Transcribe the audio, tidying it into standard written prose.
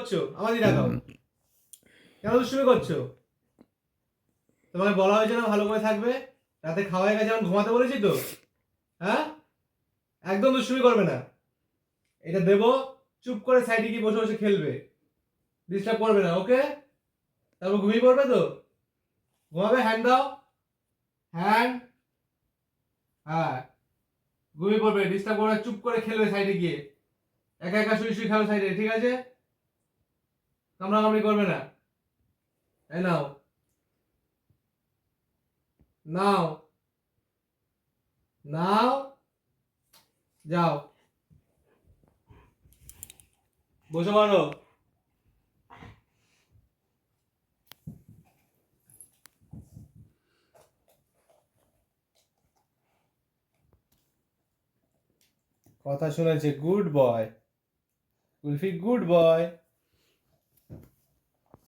করছো? আমার দিকে তাকাও। কেন দুষ্টুমি করছো? তোমাকে বলা হয়েছে না ভালো করে থাকবে? রাতে খাওয়া হয়ে গেছে, এখন ঘুমাতে বলেছি তো। হ্যাঁ, একদম দুষ্টুমি করবে না। এটা দেবো, চুপ করে সাইডে গিয়ে বসে বসে খেলবে, ডিস্টার্ব করবে না, ওকে? তারপর ঘুমিয়ে পড়বে তো? ঘুমাবে? হ্যান্ড দাও, হ্যান্ড। হ্যাঁ, ঘুমিয়ে পড়বে, ডিস্টার্ব করবে, চুপ করে খেলবে সাইডে গিয়ে, একা একা শুয়ে শুয়ে খেলো সাইডে, ঠিক আছে? কামড়াকামড়ি করবে না। এই নাও, নাও, নাও, যাও, বসে পড়ো। কথা শুনেছে, good boy kulfi, good boy.